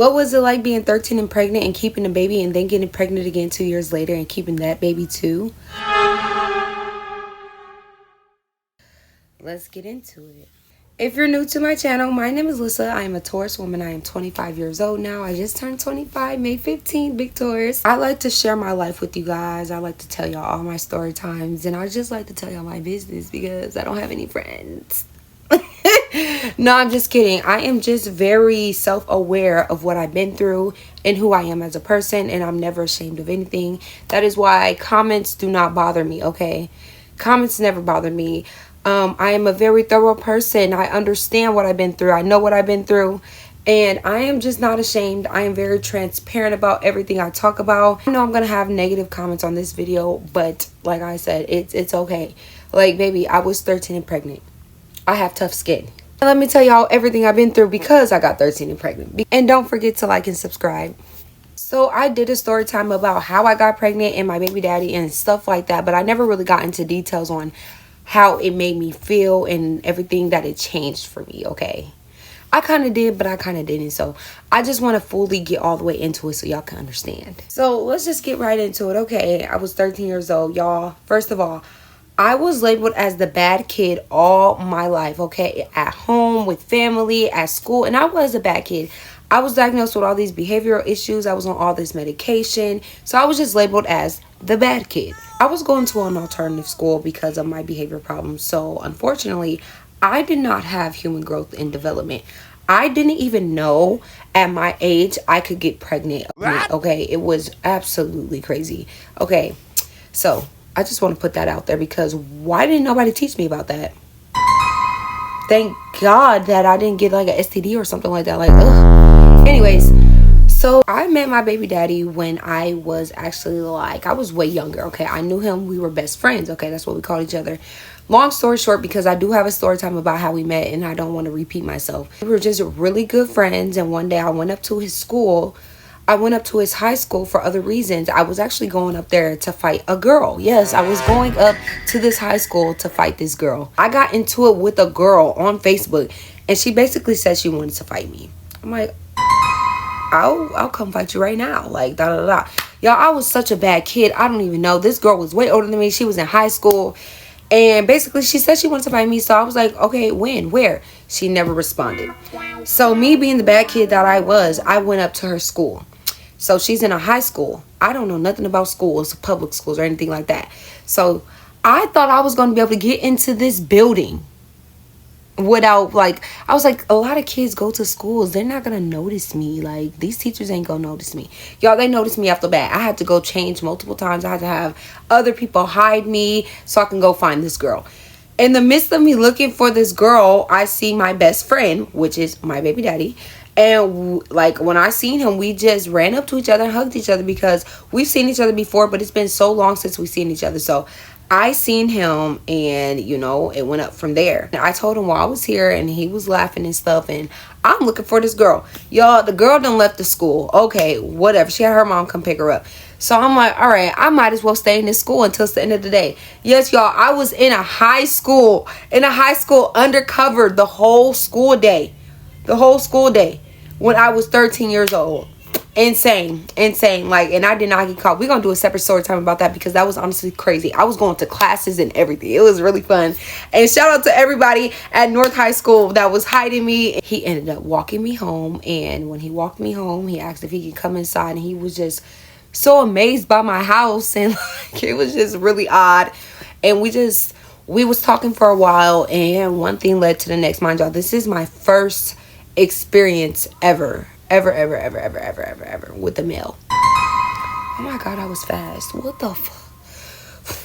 What was it like being 13 and pregnant and keeping a baby and then getting pregnant again 2 years later and keeping that baby too? Let's get into it. If you're new to my channel, my name is Lissa. I am a Taurus woman. I am 25 years old now. I just turned 25, May 15th, big Taurus. I like to share my life with you guys. I like to tell y'all all my story times. And I just like to tell y'all my business because I don't have any friends. No, I'm just kidding. I am just very self-aware of what I've been through and who I am as a person. And I'm never ashamed of anything. That is why comments do not bother me, okay? Comments never bother me. I am a very thorough person. I understand what I've been through. I know what I've been through. And I am just not ashamed. I am very transparent about everything I talk about. I know I'm going to have negative comments on this video. But like I said, it's okay. Like, baby, I was 13 and pregnant. I have tough skin. And let me tell y'all everything I've been through because I got 13 and pregnant. And don't forget to like and subscribe. So I did a story time about how I got pregnant and my baby daddy and stuff like that. But I never really got into details on how it made me feel and everything that it changed for me, okay? I kind of did, but I kind of didn't. So I just want to fully get all the way into it so y'all can understand. So let's just get right into it. Okay, I was 13 years old, y'all. First of all, I was labeled as the bad kid all my life, okay? At home, with family, at school, and I was a bad kid. I was diagnosed with all these behavioral issues. I was on all this medication. So I was just labeled as the bad kid. I was going to an alternative school because of my behavior problems. So unfortunately, I did not have human growth and development. I didn't even know at my age I could get pregnant. Okay, it was absolutely crazy. Okay, so I just want to put that out there because why didn't nobody teach me about that? Thank God that I didn't get like an STD or something like that. Like, ugh. Anyways, so I met my baby daddy when I was actually like, I was way younger, okay? I knew him. We were best friends, okay? That's what we called each other. Long story short, because I do have a story time about how we met and I don't want to repeat myself. We were just really good friends, and one day I went up to his school. I went up to his high school for other reasons. I was actually going up there to fight a girl. Yes, I was going up to this high school to fight this girl. I got into it with a girl on Facebook, and she basically said she wanted to fight me. I'm like, I'll come fight you right now. Like, da da da. Y'all, I was such a bad kid. I don't even know. This girl was way older than me. She was in high school. And basically, she said she wanted to fight me. So I was like, okay, when? Where? She never responded. So me being the bad kid that I was, I went up to her school. So she's in a high school. I don't know nothing about schools, public schools or anything like that. So I thought I was going to be able to get into this building without, like, I was like, a lot of kids go to schools. They're not going to notice me. Like, these teachers ain't going to notice me. Y'all, they noticed me off the bat. I had to go change multiple times. I had to have other people hide me so I can go find this girl. In the midst of me looking for this girl, I see my best friend, which is my baby daddy. And like when I seen him, we just ran up to each other and hugged each other because we've seen each other before, but it's been so long since we've seen each other. So I seen him and, you know, it went up from there. And I told him while I was here and he was laughing and stuff. And I'm looking for this girl. Y'all, the girl done left the school. Okay, whatever. She had her mom come pick her up. So I'm like, all right, I might as well stay in this school until it's the end of the day. Yes, y'all, I was in a high school undercover the whole school day. The whole school day when I was 13 years old. Insane. Like, and I did not get caught. We're going to do a separate story time about that because that was honestly crazy. I was going to classes and everything. It was really fun. And shout out to everybody at North High School that was hiding me. He ended up walking me home. And when he walked me home, he asked if he could come inside. And he was just so amazed by my house. And like, it was just really odd. And we was talking for a while. And one thing led to the next. Mind y'all, this is my first experience ever with a male. Oh my God, I was fast. What the fuck?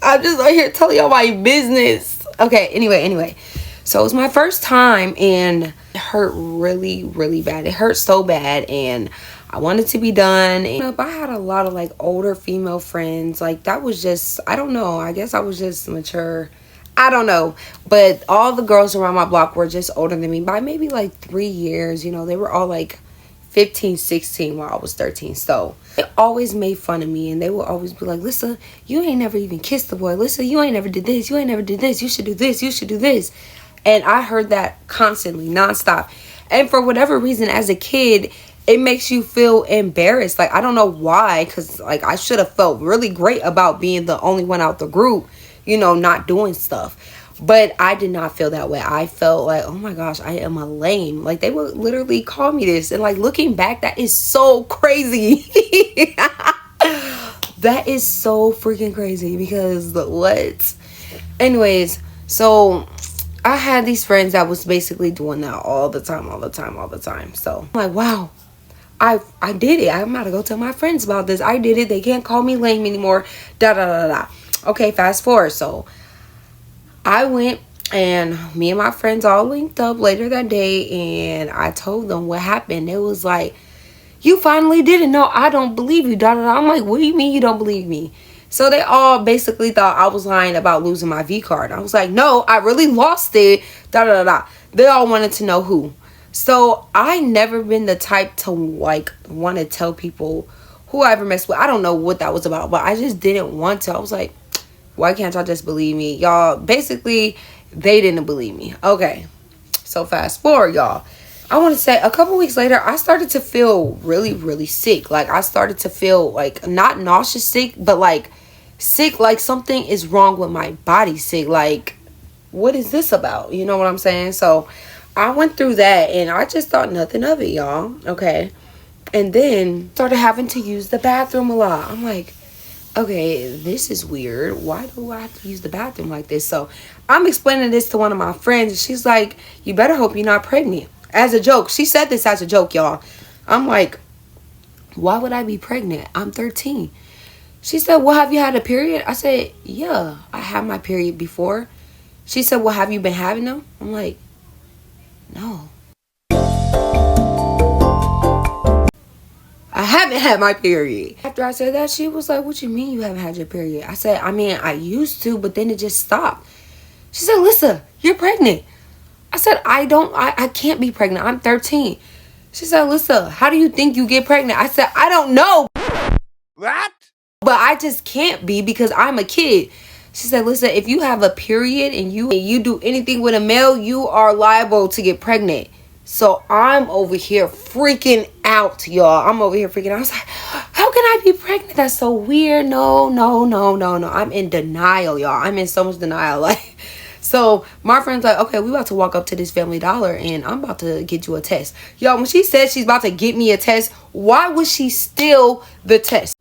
I'm just out here telling y'all my business. Okay, anyway. So it was my first time and it hurt really bad. It hurt so bad and I wanted to be done. And I had a lot of like older female friends. Like that was just, I don't know. I guess I was just mature. I don't know, but all the girls around my block were just older than me by maybe like 3 years. You know, they were all like 15, 16 while I was 13. So they always made fun of me and they would always be like, Lissa, you ain't never even kissed the boy. Lissa, you ain't never did this. You ain't never did this. You should do this. You should do this. And I heard that constantly, nonstop. And for whatever reason, as a kid, it makes you feel embarrassed. Like, I don't know why, because like I should have felt really great about being the only one out the group, you know, not doing stuff. But I did not feel that way. I felt like, oh my gosh, I am a lame. Like, they would literally call me this. And like, looking back, that is so crazy. That is so freaking crazy, because what? Anyways, so I had these friends that was basically doing that all the time. So I'm like, wow, I did it. I'm about to go tell my friends about this. I did it. They can't call me lame anymore. Da da da da. Okay, fast forward. So I went, and me and my friends all linked up later that day, and I told them what happened. It was like, you finally did it. No, I don't believe you. Da, da, da. I'm like, what do you mean you don't believe me? So they all basically thought I was lying about losing my V card. I was like, no, I really lost it. Da, da, da, da. They all wanted to know who. So I never been the type to like want to tell people who I ever messed with. I don't know what that was about, but I just didn't want to. I was like, why can't y'all just believe me? Y'all, basically, they didn't believe me. Okay, so fast forward, y'all. I want to say a couple weeks later, I started to feel really, really sick. Like, I started to feel like not nauseous sick, but like sick, like something is wrong with my body sick. Like, what is this about? You know what I'm saying? So I went through that, and I just thought nothing of it, y'all. Okay. And then started having to use the bathroom a lot. I'm like, okay, this is weird. Why do I have to use the bathroom like this? So I'm explaining this to one of my friends, and she's like, you better hope you're not pregnant. As a joke. She said this as a joke, y'all. I'm like, why would I be pregnant? I'm 13. She said, well, have you had a period? I said, yeah, I had my period before. She said, well, have you been having them? I'm like, no. I haven't had my period. After I said that, she was like, what you mean you haven't had your period? I said, I mean, I used to, but then it just stopped. She said, Lisa, you're pregnant. I said, I can't be pregnant. I'm 13. She said, Lisa, how do you think you get pregnant? I said, I don't know. What? But I just can't be because I'm a kid. She said, Lisa, if you have a period and you do anything with a male, you are liable to get pregnant. So I'm over here freaking out, y'all. I'm over here freaking out. I was like, how can I be pregnant? That's so weird. No. I'm in denial, y'all. I'm in so much denial. Like, so my friend's like, okay, we about to walk up to this Family Dollar and I'm about to get you a test. Y'all, when she said she's about to get me a test, why would she steal the test?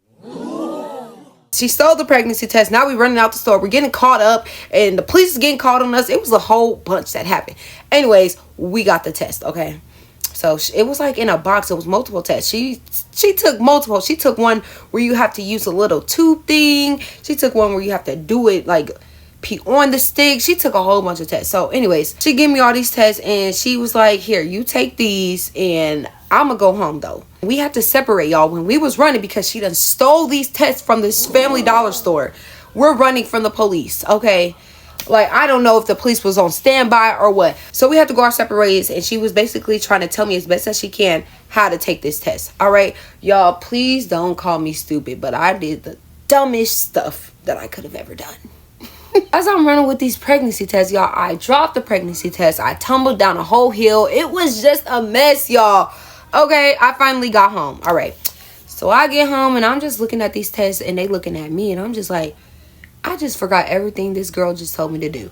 She stole the pregnancy test. Now we running out the store. We're getting caught up and the police is getting called on us. It was a whole bunch that happened. Anyways, we got the test, okay? So it was like in a box. It was multiple tests. She took multiple. She took one where you have to use a little tube thing. She took one where you have to do it like pee on the stick. She took a whole bunch of tests. So anyways, she gave me all these tests and she was like, here, you take these and I'm gonna go home though. We had to separate, y'all, when we was running because she done stole these tests from this Family Dollar store. We're running from the police, okay? Like, I don't know if the police was on standby or what. So we had to go our separate ways, and she was basically trying to tell me as best as she can how to take this test. All right, y'all, please don't call me stupid, but I did the dumbest stuff that I could have ever done. As I'm running with these pregnancy tests, y'all, I dropped the pregnancy test. I tumbled down a whole hill. It was just a mess, y'all. Okay, I finally got home. All right, so I get home, and I'm just looking at these tests, and they looking at me, and I'm just like, I just forgot everything this girl just told me to do.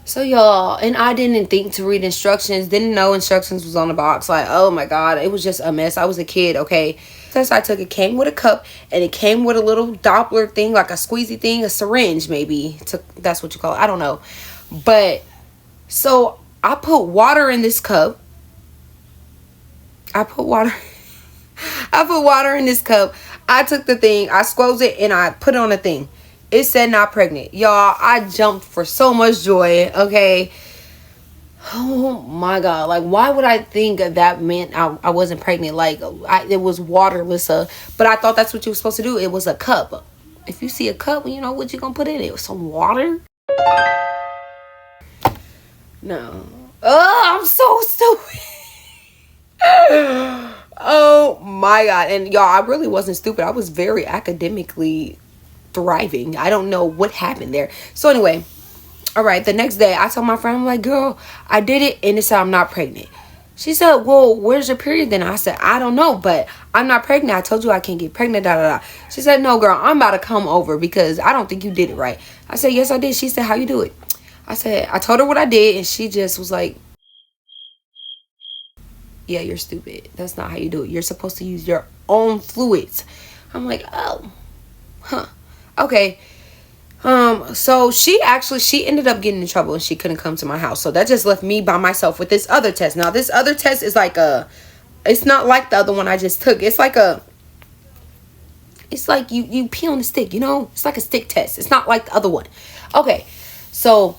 So y'all, and I didn't think to read instructions, didn't know instructions was on the box. Like, oh my God, it was just a mess. I was a kid, okay? Test I took, it came with a cup and it came with a little Doppler thing, like a squeezy thing, a syringe maybe. That's what you call it. I don't know. But so I put water in this cup. I put water in this cup. I took the thing, I squoze it, and I put it on a thing. It said not pregnant. Y'all, I jumped for so much joy, okay? Oh my God. Like, why would I think that meant I wasn't pregnant? Like, it was water, Lisa. But I thought that's what you were supposed to do. It was a cup. If you see a cup, you know what you're going to put in it? Some water? No. Oh, I'm so stupid. Oh my God. And y'all, I really wasn't stupid. I was very academically thriving. I don't know what happened there. So anyway, all right, the next day I told my friend, I'm like, girl, I did it and it said I'm not pregnant. She said, well, where's your period then? I said, I don't know, but I'm not pregnant. I told you I can't get pregnant, da da da. She said, no, girl, I'm about to come over because I don't think you did it right. I said, yes, I did. She said, how you do it? I said, I told her what I did, and she just was like, yeah, you're stupid. That's not how you do it. You're supposed to use your own fluids. I'm like, oh, huh. Okay. So she ended up getting in trouble and she couldn't come to my house. So that just left me by myself with this other test. Now, this other test is like it's not like the other one I just took. It's like you pee on the stick, you know? It's like a stick test. It's not like the other one. Okay. So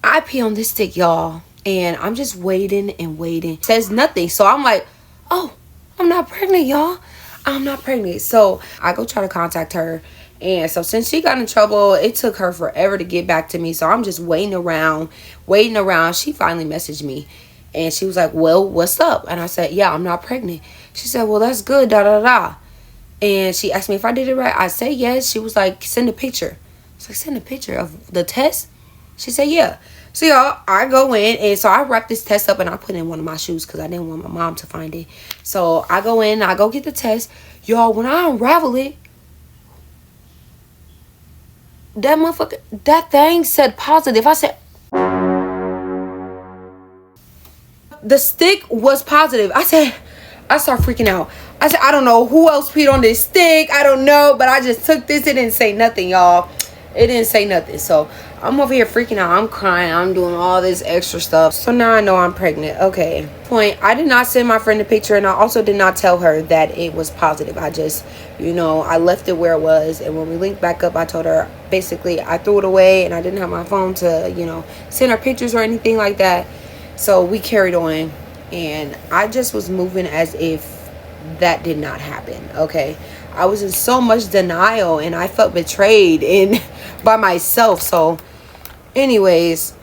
I pee on this stick, y'all. And I'm just waiting and waiting. Says nothing. So I'm like, oh, I'm not pregnant, y'all. I'm not pregnant. So I go try to contact her. And so since she got in trouble, it took her forever to get back to me. So I'm just waiting around. She finally messaged me. And she was like, well, what's up? And I said, yeah, I'm not pregnant. She said, well, that's good, da da da. And she asked me if I did it right. I said yes. She was like, send a picture. I was like, send a picture of the test? She said, yeah. So, y'all, I go in, and so I wrap this test up, and I put it in one of my shoes because I didn't want my mom to find it. So, I go in, I go get the test. Y'all, when I unravel it, that thing said positive. I said, the stick was positive. I start freaking out. I said, I don't know who else peed on this stick. I don't know, but I just took this. It didn't say nothing, y'all. It didn't say nothing. So I'm over here freaking out. I'm crying. I'm doing all this extra stuff. So now I know I'm pregnant. Okay. Point. I did not send my friend a picture, and I also did not tell her that it was positive. I just, I left it where it was. And when we linked back up, I told her basically I threw it away and I didn't have my phone to, send her pictures or anything like that. So we carried on, and I just was moving as if that did not happen. Okay. I was in so much denial, and I felt betrayed by myself. So anyways,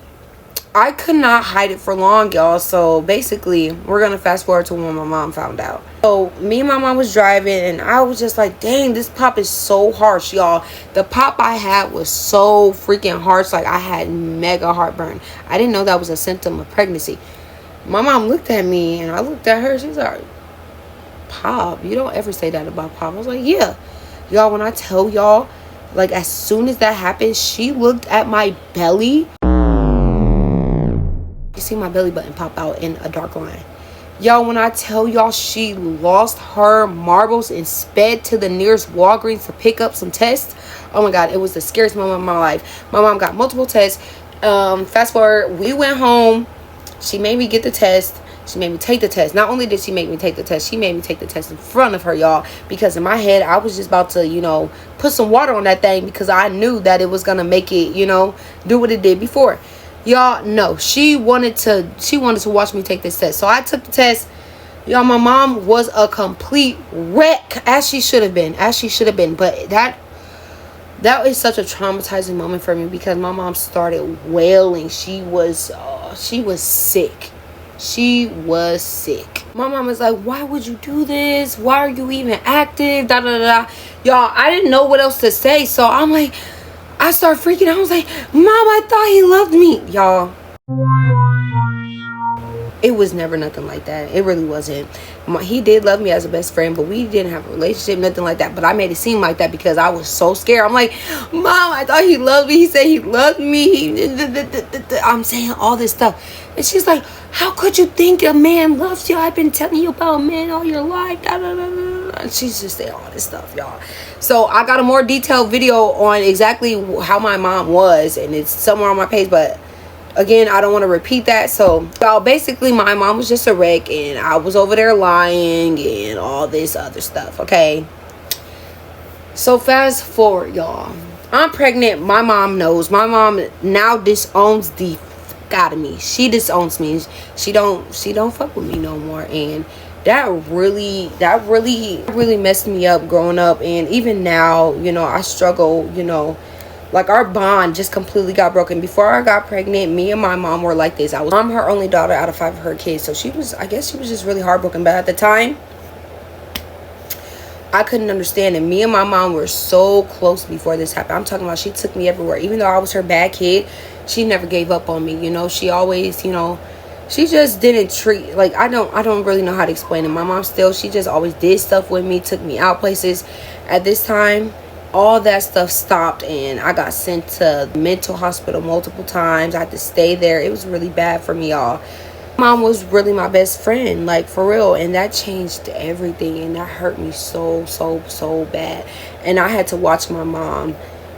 I could not hide it for long, y'all. So basically, we're gonna fast forward to when my mom found out. So me and my mom was driving, and I was just like, dang, this pop is so harsh, y'all. The pop I had was so freaking harsh. Like, I had mega heartburn. I didn't know that was a symptom of pregnancy. My mom looked at me, and I looked at her. She's like, Pop, you don't ever say that about Pop. I was like, yeah. Y'all, when I tell y'all, like, as soon as that happened, she looked at my belly. You see my belly button pop out in a dark line. Y'all, when I tell y'all, she lost her marbles and sped to the nearest Walgreens to pick up some tests. Oh my God, it was the scariest moment of my life. My mom got multiple tests. Fast forward, we went home. She made me get the test. She made me take the test. Not only did she make me take the test, she made me take the test in front of her, y'all. Because in my head, I was just about to, put some water on that thing because I knew that it was going to make it, do what it did before. Y'all, no. She wanted to watch me take this test. So I took the test. Y'all, my mom was a complete wreck, as she should have been. But that is such a traumatizing moment for me because my mom started wailing. She was sick. She was sick. My mom was like, why would you do this? Why are you even active? Da da da. Y'all, I didn't know what else to say. So I'm like, I started freaking out. I was like, Mom, I thought he loved me. Y'all, it was never nothing like that. It really wasn't. He did love me as a best friend, but we didn't have a relationship, nothing like that. But I made it seem like that because I was so scared. I'm like, Mom, I thought he loved me. He said he loved me. I'm saying all this stuff. And she's like, how could you think a man loves you? I've been telling you about a man all your life. Da, da, da, da. And she's just saying all this stuff, y'all. So I got a more detailed video on exactly how my mom was. And it's somewhere on my page. But again, I don't want to repeat that. So basically, my mom was just a wreck. And I was over there lying and all this other stuff. Okay. So fast forward, y'all. I'm pregnant. My mom knows. My mom now disowns the out of me. She disowns me. She don't fuck with me no more. And that really messed me up growing up. And even now, I struggle, like our bond just completely got broken. Before I got pregnant, me and my mom were like this. I'm her only daughter out of 5 of her kids. So I guess she was just really heartbroken. But at the time, I couldn't understand it. Me and my mom were so close before this happened. I'm talking about she took me everywhere. Even though I was her bad kid, she never gave up on me. She always, she just didn't treat, like, I don't really know how to explain it. My mom still, she just always did stuff with me, took me out places. At this time, all that stuff stopped, and I got sent to the mental hospital multiple times. I had to stay there. It was really bad for me, y'all. Mom was really my best friend, like, for real, and that changed everything, and that hurt me so bad. And I had to watch my mom,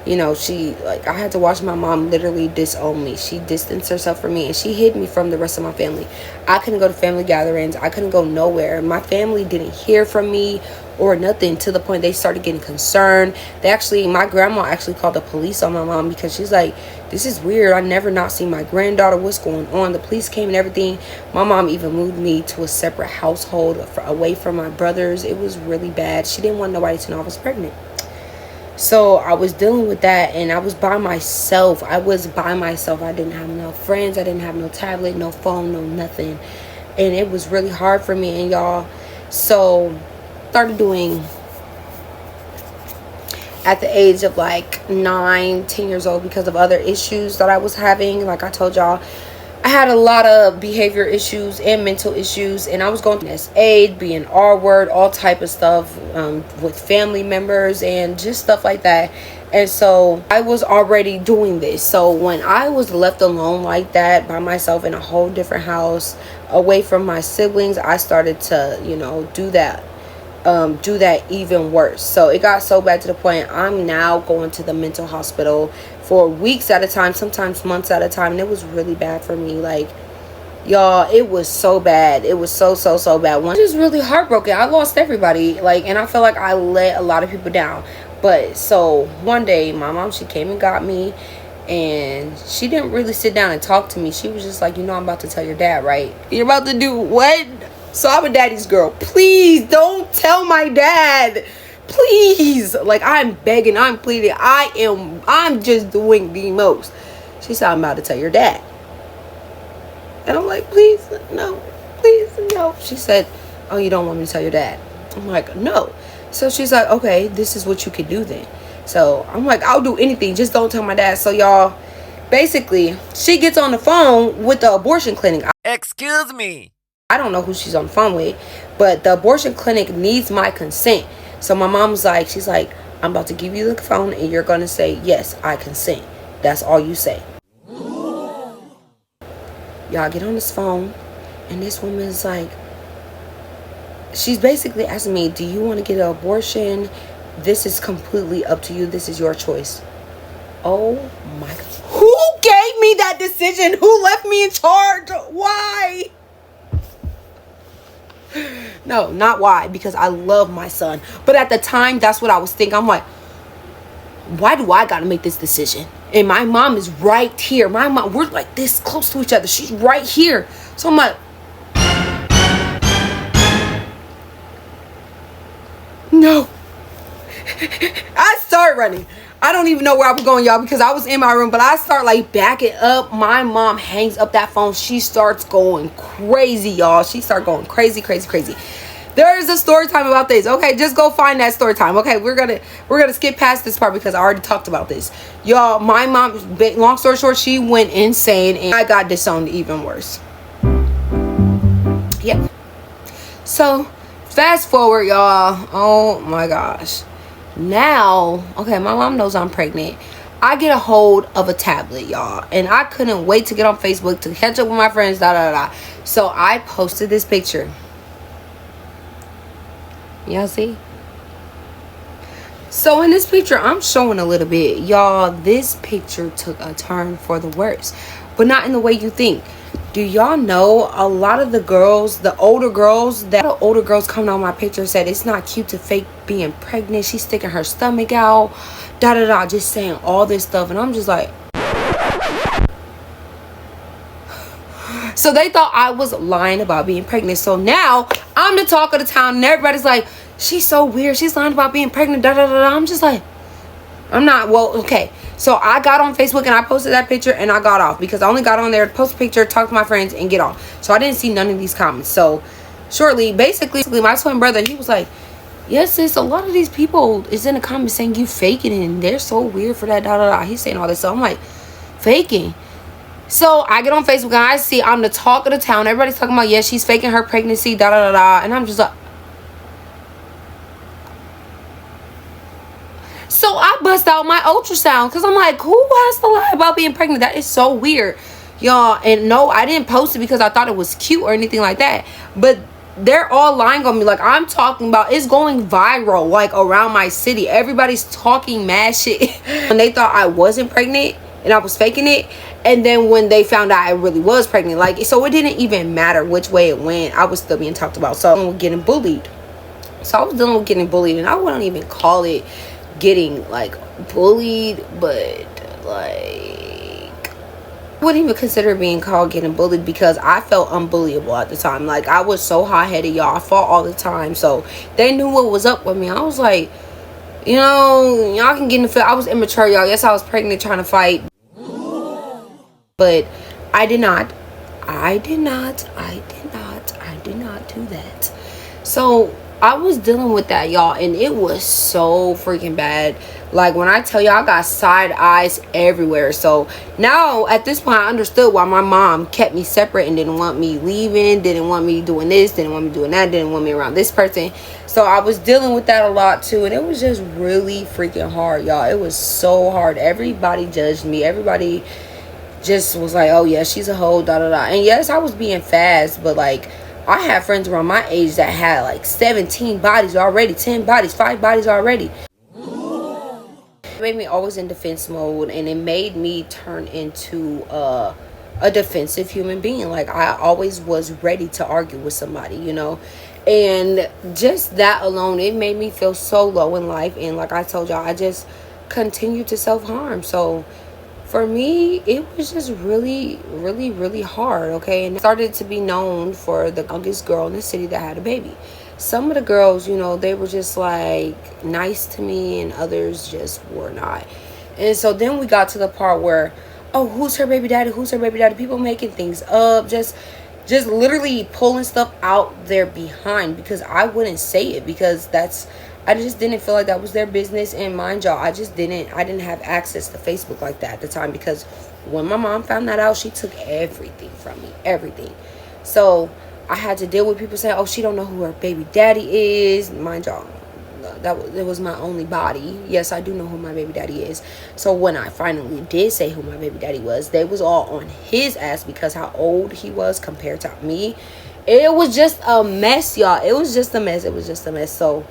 you know, I had to watch my mom literally disown me. She distanced herself from me, and she hid me from the rest of my family. I couldn't go to family gatherings. I couldn't go nowhere. My family didn't hear from me or nothing, to the point they started getting concerned. My grandma actually called the police on my mom, because she's like, this is weird. I never not seen my granddaughter. What's going on? The police came and everything. My mom even moved me to a separate household away from my brothers. It was really bad. She didn't want nobody to know I was pregnant. So I was dealing with that, and I was by myself. I didn't have no friends. I didn't have no tablet, no phone, no nothing. And it was really hard for me, and y'all. So started doing, at the age of like 9-10 years old, because of other issues that I was having. Like I told y'all, I had a lot of behavior issues and mental issues, and I was going through aid, being R-word, all type of stuff, with family members and just stuff like that. And so I was already doing this. So when I was left alone like that by myself in a whole different house, away from my siblings, I started to, you know, do that even worse. So it got so bad to the point I'm now going to the mental hospital for weeks at a time, sometimes months at a time. And it was really bad for me. Like, y'all, it was so bad. It was so bad. One, just really heartbroken. I lost everybody, like, and I feel like I let a lot of people down. But so one day my mom, she came and got me, and she didn't really sit down and talk to me. She was just like, you know, I'm about to tell your dad, right? You're about to do what? So I'm a daddy's girl. Please don't tell my dad. Please. Like, I'm begging, I'm pleading. I'm just doing the most. She said, I'm about to tell your dad. And I'm like, please, no. Please, no. She said, oh, you don't want me to tell your dad? I'm like, no. So she's like, okay, this is what you could do then. So I'm like, I'll do anything. Just don't tell my dad. So y'all, basically, she gets on the phone with the abortion clinic. Excuse me. I don't know who she's on the phone with, but the abortion clinic needs my consent. So my mom's like, she's like, I'm about to give you the phone, and you're going to say, yes, I consent. That's all you say. Y'all get on this phone, and this woman is like, she's basically asking me, do you want to get an abortion? This is completely up to you. This is your choice. Oh my God. Who gave me that decision? Who left me in charge? Why? No, not why, because I love my son. But at the time, that's what I was thinking. I'm like, why do I gotta make this decision? And my mom is right here. My mom, we're like this close to each other. She's right here. So I'm like, no. I start running. I don't even know where I was going, y'all, because I was in my room, but I start like backing up. My mom hangs up that phone. She starts going crazy, y'all. She started going crazy. There is a story time about this. Okay, just go find that story time. Okay, we're gonna skip past this part because I already talked about this. Y'all, my mom, long story short, she went insane, and I got disowned even worse. Yep. So fast forward, y'all. Oh my gosh. Now, okay, my mom knows I'm pregnant. I get a hold of a tablet, y'all, and I couldn't wait to get on Facebook to catch up with my friends, So I posted this picture. Y'all see? So in this picture, I'm showing a little bit. Y'all, this picture took a turn for the worse, but not in the way you think. Do y'all know a lot of the girls, the older girls coming on my picture said it's not cute to fake being pregnant. She's sticking her stomach out, just saying all this stuff. And I'm just like, so they thought I was lying about being pregnant. So now I'm the talk of the town, and everybody's like, she's so weird. She's lying about being pregnant. I'm just like, I'm not. Well, okay. So I got on Facebook and I posted that picture, and I got off because I only got on there to post a picture, talk to my friends, and get off. So I didn't see none of these comments. So shortly, basically, my twin brother, he was like, yes, sis, a lot of these people is in the comments saying you faking it, and they're so weird for that. He's saying all this. So I'm like, faking? So I get on Facebook and I see I'm the talk of the town. Everybody's talking about, yeah, she's faking her pregnancy, da da da da. And I'm just like, so I bust out my ultrasound because I'm like, who has to lie about being pregnant? That is so weird, y'all. And no, I didn't post it because I thought it was cute or anything like that. But they're all lying on me. Like, I'm talking about, it's going viral, like, around my city. Everybody's talking mad shit. And they thought I wasn't pregnant and I was faking it. And then when they found out I really was pregnant, like, so it didn't even matter which way it went. I was still being talked about. So I was getting bullied. So I was dealing with getting bullied, and I wouldn't even call it getting, like, bullied, but, like, wouldn't even consider being called getting bullied because I felt unbullyable at the time. Like, I was so hot-headed, y'all. I fought all the time, so they knew what was up with me. I was like, you know, y'all can get in the field. I was immature, y'all. Yes, I was pregnant trying to fight, but I did not do that. So I was dealing with that, y'all, and it was so freaking bad. Like, when I tell y'all, I got side eyes everywhere. So now at this point I understood why my mom kept me separate and didn't want me leaving, didn't want me doing this, didn't want me doing that, didn't want me around this person. So I was dealing with that a lot too, and it was just really freaking hard, y'all. It was so hard. Everybody judged me. Everybody just was like, oh yeah, she's a hoe, da da da. And yes, I was being fast, but like, I had friends around my age that had like 17 bodies already, 10 bodies, 5 bodies already. It made me always in defense mode, and it made me turn into a defensive human being. Like, I always was ready to argue with somebody, you know. And just that alone, it made me feel so low in life. And like I told y'all, I just continued to self-harm. So for me, it was just really, really, really hard, okay? And I started to be known for the youngest girl in the city that had a baby. Some of the girls, you know, they were just like nice to me, and others just were not. And so then we got to the part where, oh, who's her baby daddy? Who's her baby daddy? People making things up, just literally pulling stuff out their behind, because I wouldn't say it, because I just didn't feel like that was their business. And mind y'all, I didn't have access to Facebook like that at the time, because when my mom found that out, she took everything from me, everything. So I had to deal with people saying, oh, she don't know who her baby daddy is. Mind y'all, it was my only body. Yes, I do know who my baby daddy is. So when I finally did say who my baby daddy was, they was all on his ass because how old he was compared to me. It was just a mess, y'all. It was just a mess. So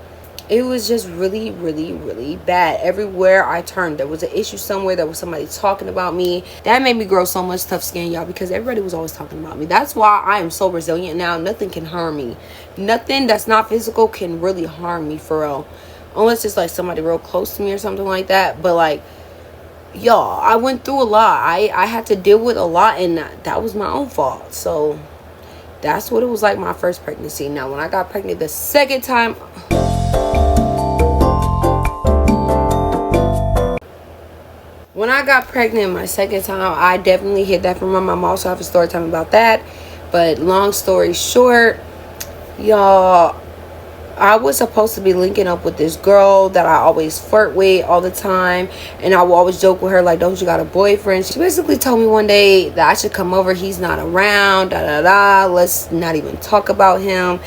it was just really, really, really bad. Everywhere I turned, there was an issue somewhere. There was somebody talking about me. That made me grow so much tough skin, y'all, because everybody was always talking about me. That's why I am so resilient now. Nothing can harm me. Nothing that's not physical can really harm me, for real. Unless it's like somebody real close to me or something like that. But like, y'all, I went through a lot. I had to deal with a lot, and that was my own fault. So that's what it was like my first pregnancy. Now, when I got pregnant the second time, when I got pregnant my second time, I definitely hid that from my mom. I also have a story time about that. But long story short, y'all, I was supposed to be linking up with this girl that I always flirt with all the time. And I will always joke with her, like, don't you got a boyfriend? She basically told me one day that I should come over. He's not around, da da da. Let's not even talk about him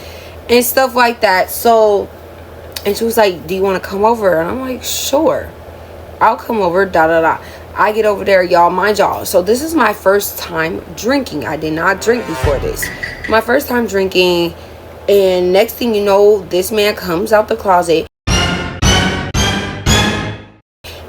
and stuff like that. So, and she was like, do you want to come over? And I'm like, sure, I'll come over, da da da. I get over there, y'all. Mind y'all, so this is my first time drinking. I did not drink before this. My first time drinking. And next thing you know, this man comes out the closet.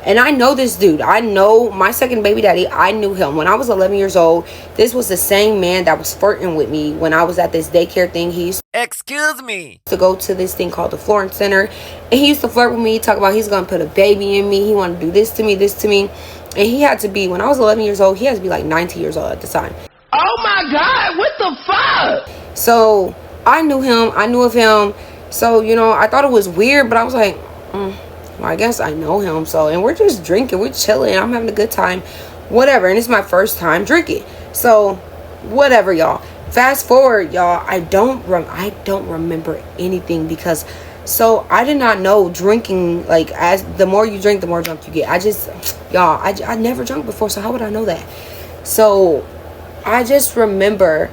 And I know this dude. I know my second baby daddy. I knew him when I was 11 years old. This was the same man that was flirting with me when I was at this daycare thing. He used to go to this thing called the Florence Center. And he used to flirt with me, talk about he's going to put a baby in me. He wanted to do this to me, this to me. And he had to be, when I was 11 years old, he had to be like 19 years old at the time. Oh my God, what the fuck? So I knew him. I knew of him. So, you know, I thought it was weird, but I was like, well, I guess I know him. So, and we're just drinking. We're chilling. I'm having a good time. Whatever. And it's my first time drinking. So, whatever, y'all. Fast forward, y'all. I don't remember anything because, so I did not know drinking, like, as the more you drink, the more drunk you get. I never drunk before, so how would I know that? So I just remember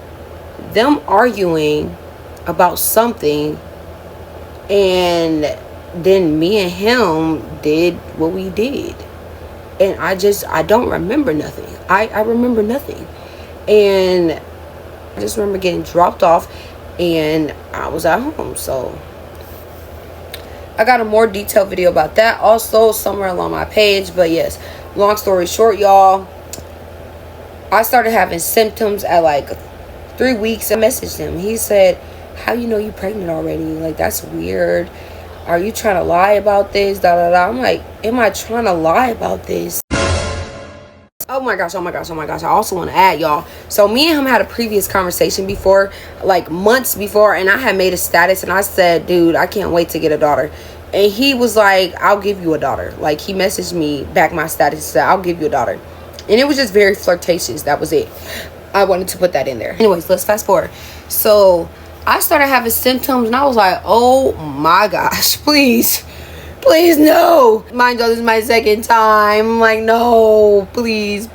them arguing about something, and then me and him did what we did. And I don't remember nothing. I remember nothing. And I just remember getting dropped off and I was at home. So I got a more detailed video about that also somewhere along my page. But yes, long story short, y'all, I started having symptoms at like 3 weeks. I messaged him. He said, how you know you pregnant already? Like, that's weird. Are you trying to lie about this? Da da da. I'm like, am I trying to lie about this? Oh my gosh, oh my gosh, oh my gosh. I also want to add, y'all. So me and him had a previous conversation before, like months before, and I had made a status and I said, dude, I can't wait to get a daughter. And he was like, I'll give you a daughter. Like, he messaged me back my status and said, I'll give you a daughter. And it was just very flirtatious. That was it. I wanted to put that in there. Anyways, let's fast forward. So I started having symptoms and I was like, oh my gosh, please no. Mind you, this is my second time. I'm like, no, please,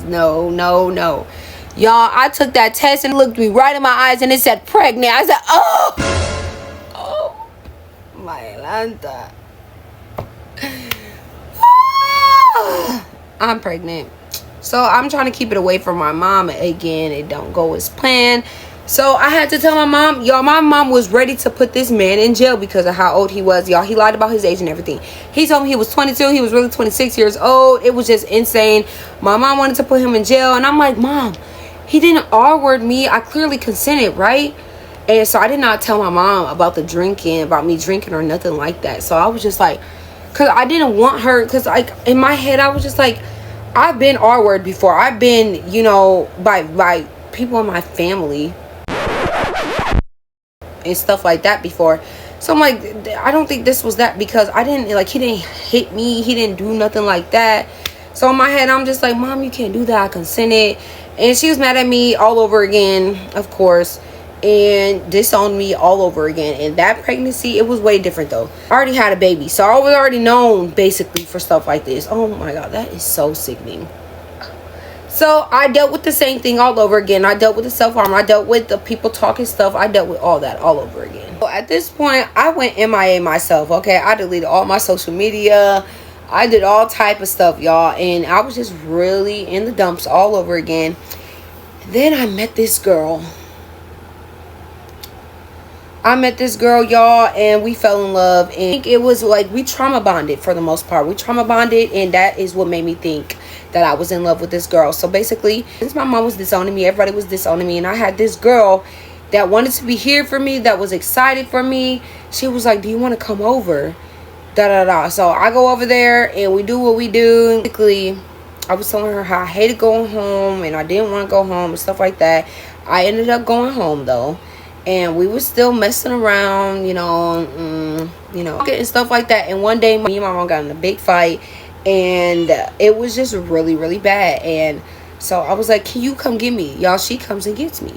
no. Y'all, I took that test and it looked me right in my eyes and it said pregnant. I said, oh my Lanta. I'm pregnant. So I'm trying to keep it away from my mom. Again, it don't go as planned. So I had to tell my mom, y'all, my mom was ready to put this man in jail because of how old he was, y'all. He lied about his age and everything. He told me he was 22. He was really 26 years old. It was just insane. My mom wanted to put him in jail. And I'm like, Mom, he didn't R-word me. I clearly consented, right? And so I did not tell my mom about the drinking, about me drinking or nothing like that. So I was just like, because I didn't want her, because like in my head, I was just like, I've been R-word before. I've been, you know, by people in my family and stuff like that before. So I'm like, I don't think this was that, because I didn't, like, he didn't hit me, he didn't do nothing like that. So in my head, I'm just like, Mom, you can't do that, I consented. And she was mad at me all over again, of course, and disowned me all over again. And that pregnancy, it was way different though. I already had a baby, so I was already known basically for stuff like this. Oh my God, that is so sickening. So I dealt with the same thing all over again. I dealt with the self-harm. I dealt with the people talking stuff. I dealt with all that all over again. So at this point, I went MIA myself, okay? I deleted all my social media. I did all type of stuff, y'all. And I was just really in the dumps all over again. Then I met this girl. Y'all, and we fell in love. And I think it was like we trauma bonded for the most part. We trauma bonded, and that is what made me think that I was in love with this girl. So basically, since my mom was disowning me, everybody was disowning me, and I had this girl that wanted to be here for me, that was excited for me. She was like, do you want to come over? Da da da. So I go over there and we do what we do. Basically, I was telling her how I hated going home and I didn't want to go home and stuff like that. I ended up going home though, and we were still messing around, you know, and stuff like that. And one day, me and my mom got in a big fight, and it was just really, really bad. And so I was like, can you come get me? Y'all, she comes and gets me.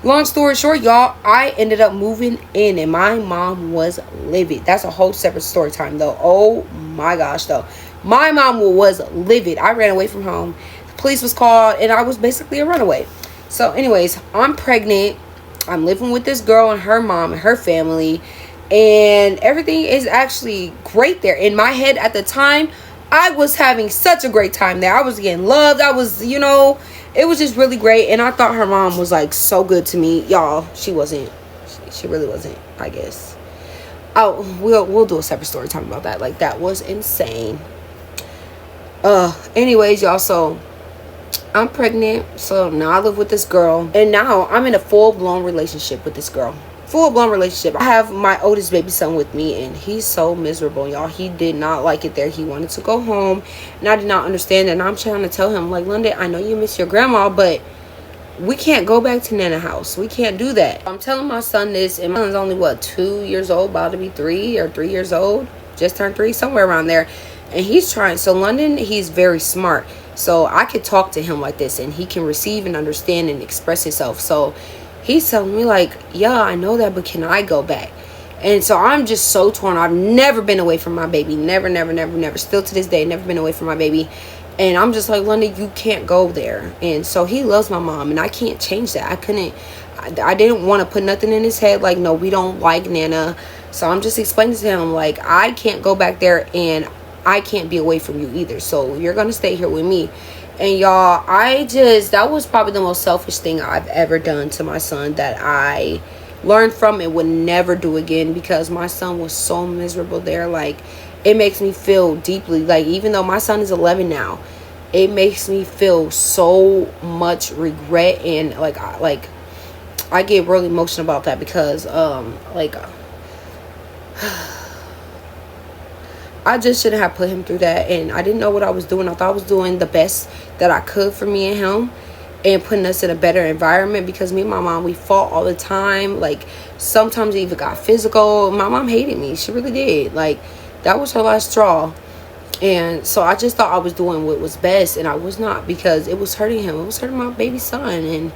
Long story short, y'all, I ended up moving in, and my mom was livid. That's a whole separate story time, though. Oh, my gosh, though. My mom was livid. I ran away from home. The police was called, and I was basically a runaway. So, anyways, I'm pregnant. I'm living with this girl and her mom and her family, and everything is actually great there. In my head at the time, I was having such a great time there. I was getting loved. I was, you know, it was just really great. And I thought her mom was like so good to me. Y'all, she wasn't. She really wasn't, I guess. Oh, we'll do a separate story talking about that. Like, that was insane. Anyways, y'all, so I'm pregnant. So now I live with this girl, and now I'm in a full-blown relationship with this girl. Full-blown relationship. I have my oldest baby son with me, and he's so miserable, y'all. He did not like it there. He wanted to go home, and I did not understand. And I'm trying to tell him, like, London, I know you miss your grandma, but we can't go back to Nana house. We can't do that. I'm telling my son this, and my son's only, what, 2 years old, about to be 3 or 3 years old. Just turned 3, somewhere around there. And he's trying. So London, he's very smart. So I could talk to him like this, and he can receive and understand and express himself. So he's telling me, like, yeah, I know that, but can I go back? And so I'm just so torn. I've never been away from my baby. Never. Still to this day, never been away from my baby. And I'm just like, London, you can't go there. And so he loves my mom, and I can't change that. I didn't want to put nothing in his head like, no, we don't like Nana. So I'm just explaining to him, like, I can't go back there, and I can't be away from you either. So you're going to stay here with me. And y'all, that was probably the most selfish thing I've ever done to my son that I learned from and would never do again, because my son was so miserable there. Like, it makes me feel deeply, like, even though my son is 11 now, it makes me feel so much regret. And I get really emotional about that, because I just shouldn't have put him through that, and I didn't know what I was doing. I thought I was doing the best that I could for me and him, and putting us in a better environment, because me and my mom, we fought all the time. Like, sometimes it even got physical. My mom hated me. She really did. Like, that was her last straw. And so I just thought I was doing what was best, and I was not, because it was hurting him. It was hurting my baby son. And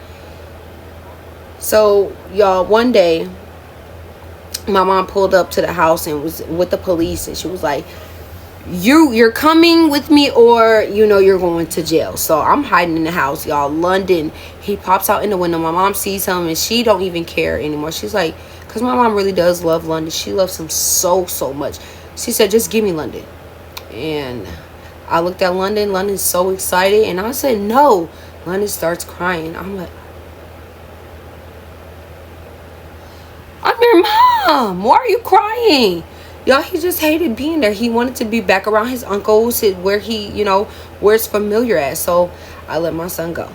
so, y'all, one day my mom pulled up to the house and was with the police, and she was like, you're coming with me, or you're going to jail. So I'm hiding in the house, y'all. London, he pops out in the window. My mom sees him, and she don't even care anymore. She's like, because my mom really does love London. She loves him so much. She said, just give me London. And I looked at London. London's so excited, and I said, no. London starts crying. I'm like, I'm your mom. Why are you crying? Y'all, he just hated being there. He wanted to be back around his uncles, where where it's familiar at. So I let my son go.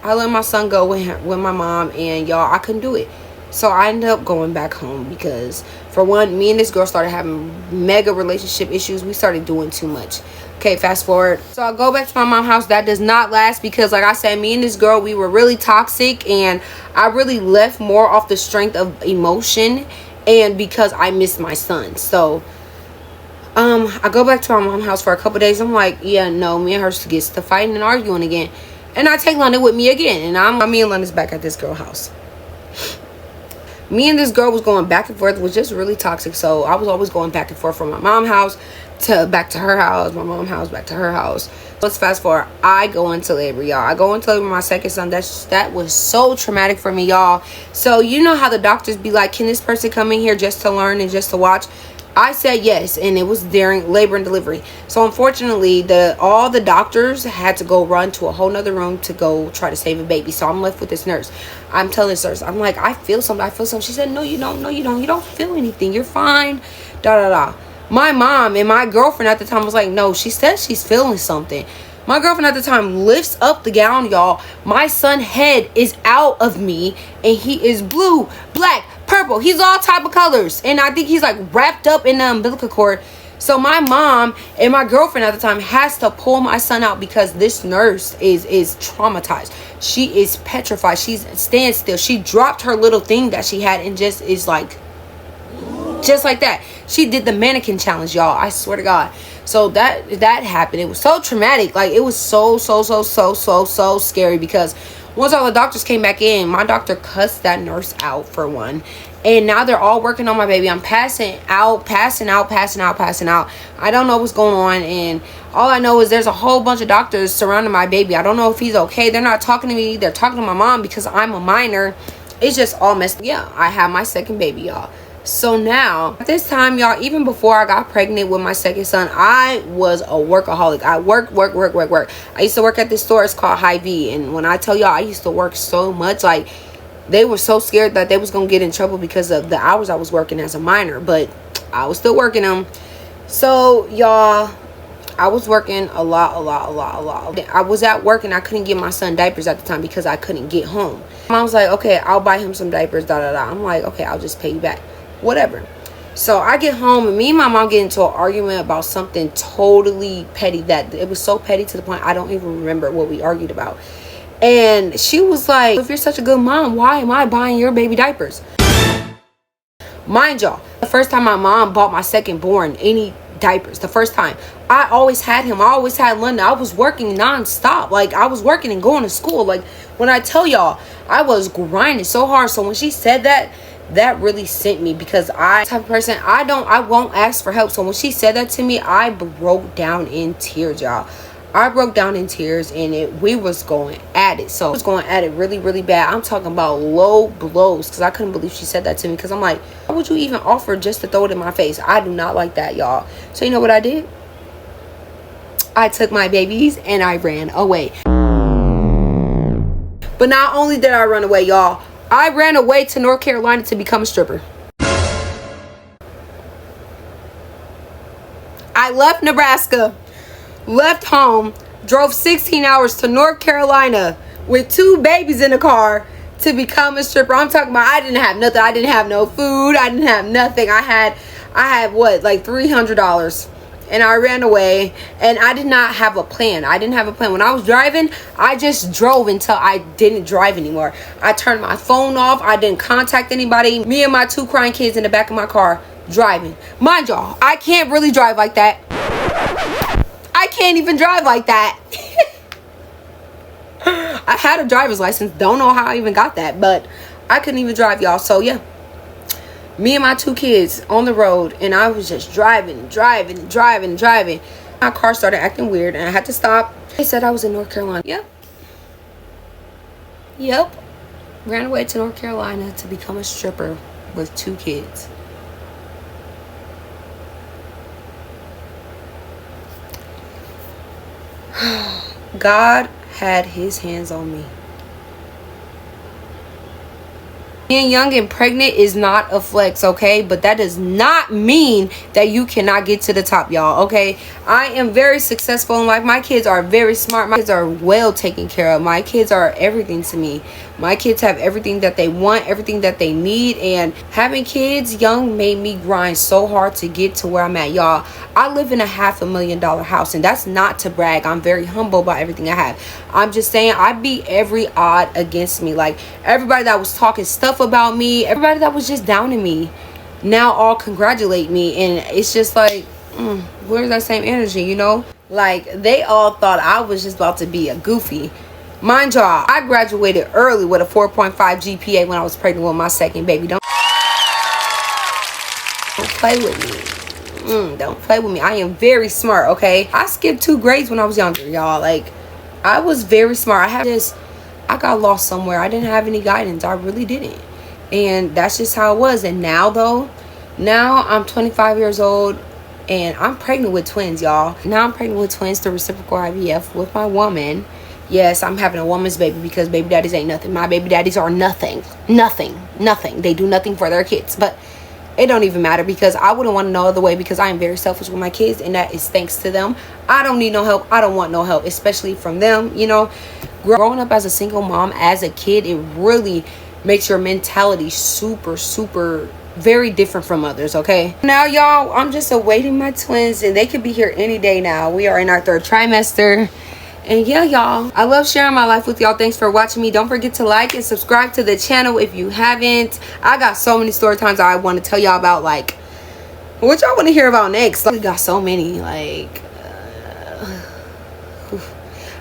I let my son go with my mom, and y'all, I couldn't do it. So I ended up going back home, because for one, me and this girl started having mega relationship issues. We started doing too much. Okay, fast forward. So I go back to my mom's house. That does not last, because like I said, me and this girl, we were really toxic, and I really left more off the strength of emotion, and because I missed my son. So I go back to my mom's house for a couple days. I'm like, yeah, no, me and her gets to fighting and arguing again. And I take London with me again, and me and London's back at this girl's house. Me and this girl was going back and forth. It was just really toxic. So I was always going back and forth from my mom's house back to her house, my mom's house back to her house. Let's fast forward. I go into labor, y'all. I go into labor with my second son. That was so traumatic for me, y'all. So you know how the doctors be like, can this person come in here just to learn and just to watch? I said yes, and it was during labor and delivery. So unfortunately, all the doctors had to go run to a whole nother room to go try to save a baby. So I'm left with this nurse. I'm telling this nurse, I'm like, I feel something. She said, no, you don't. No, you don't. You don't feel anything. You're fine. My mom and my girlfriend at the time was like, no, she says she's feeling something. My girlfriend at the time lifts up the gown, y'all. My son's head is out of me, and he is blue, black, purple. He's all type of colors, and I think he's like wrapped up in the umbilical cord. So my mom and my girlfriend at the time has to pull my son out, because this nurse is traumatized. She is petrified. She's standing still. She dropped her little thing that she had and just is like, just like that. She did the mannequin challenge, y'all. I swear to God. So that happened. It was so traumatic. Like, it was so scary, because once all the doctors came back in, my doctor cussed that nurse out for one. And now they're all working on my baby. I'm passing out. I don't know what's going on. And all I know is there's a whole bunch of doctors surrounding my baby. I don't know if he's okay. They're not talking to me. They're talking to my mom, because I'm a minor. It's just all messed up. Yeah, I have my second baby, y'all. So now, at this time, y'all, even before I got pregnant with my second son, I was a workaholic. I work. I used to work at this store. It's called Hy-Vee. And when I tell y'all, I used to work so much, like, they were so scared that they was going to get in trouble because of the hours I was working as a minor. But I was still working them. So, y'all, I was working a lot. I was at work, and I couldn't get my son diapers at the time because I couldn't get home. Mom was like, okay, I'll buy him some diapers, I'm like, okay, I'll just pay you back. Whatever. So I get home, and me and my mom get into an argument about something totally petty, that it was so petty to the point I don't even remember what we argued about. And she was like, if you're such a good mom, why am I buying your baby diapers? Mind y'all, the first time my mom bought my second born any diapers, the first time, I always had him. I always had London. I was working nonstop. Like, I was working and going to school. Like, when I tell y'all, I was grinding so hard. So when she said that really sent me, because I type of person, I won't ask for help. So when she said that to me, I broke down in tears, y'all. I broke down in tears, and we was going at it. So I was going at it really, really bad. I'm talking about low blows, because I couldn't believe she said that to me. Because I'm like, why would you even offer just to throw it in my face? I do not like that, y'all. So you know what I did? I took my babies and I ran away. But not only did I run away, y'all, I ran away to North Carolina to become a stripper. I left Nebraska, left home, drove 16 hours to North Carolina with 2 babies in the car to become a stripper. I'm talking about, I didn't have nothing. I didn't have no food. I didn't have nothing. I had what, like $300. And I ran away, and I did not have a plan. I didn't have a plan. When I was driving, I just drove until I didn't drive anymore. I turned my phone off. I didn't contact anybody. Me and my 2 crying kids in the back of my car driving. Mind y'all, I can't really drive like that. I can't even drive like that. I had a driver's license. Don't know how I even got that, but I couldn't even drive, y'all. So yeah, me and my 2 kids on the road, and I was just driving. My car started acting weird, and I had to stop. They said I was in North Carolina. Yep. Ran away to North Carolina to become a stripper with 2 kids. God had his hands on me. Being young and pregnant is not a flex, okay? But that does not mean that you cannot get to the top, y'all, okay? I am very successful in life. My kids are very smart. My kids are well taken care of. My kids are everything to me. My kids have everything that they want, everything that they need. And having kids young made me grind so hard to get to where I'm at, y'all. I live in a $500,000 house, and that's not to brag. I'm very humble about everything I have. I'm just saying, I beat every odd against me. Like, everybody that was talking stuff about me, everybody that was just downing me, now all congratulate me. And it's just like, where's that same energy, you know? Like, they all thought I was just about to be a goofy. Mind y'all, I graduated early with a 4.5 GPA when I was pregnant with my second baby. Don't play with me. Don't play with me. I am very smart, okay? I skipped 2 grades when I was younger, y'all. Like, I was very smart. I got lost somewhere. I didn't have any guidance. I really didn't. And that's just how it was. And now, though, now I'm 25 years old, and I'm pregnant with twins, y'all. Now I'm pregnant with twins through reciprocal IVF with my woman. Yes, I'm having a woman's baby, because baby daddies ain't nothing. My baby daddies are nothing. Nothing. They do nothing for their kids. But it don't even matter, because I wouldn't want to no other way, because I am very selfish with my kids, and that is thanks to them. I don't need no help. I don't want no help, especially from them, you know. Growing up as a single mom as a kid, it really makes your mentality super very different from others, okay? Now, y'all, I'm just awaiting my twins, and they could be here any day now. We are in our 3rd trimester. And yeah, y'all, I love sharing my life with y'all. Thanks for watching me. Don't forget to like and subscribe to the channel if you haven't. I got so many story times I want to tell y'all about, like, what y'all want to hear about next. We got so many, like,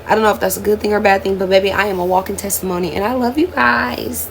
I don't know if that's a good thing or a bad thing, but baby, I am a walking testimony, and I love you guys.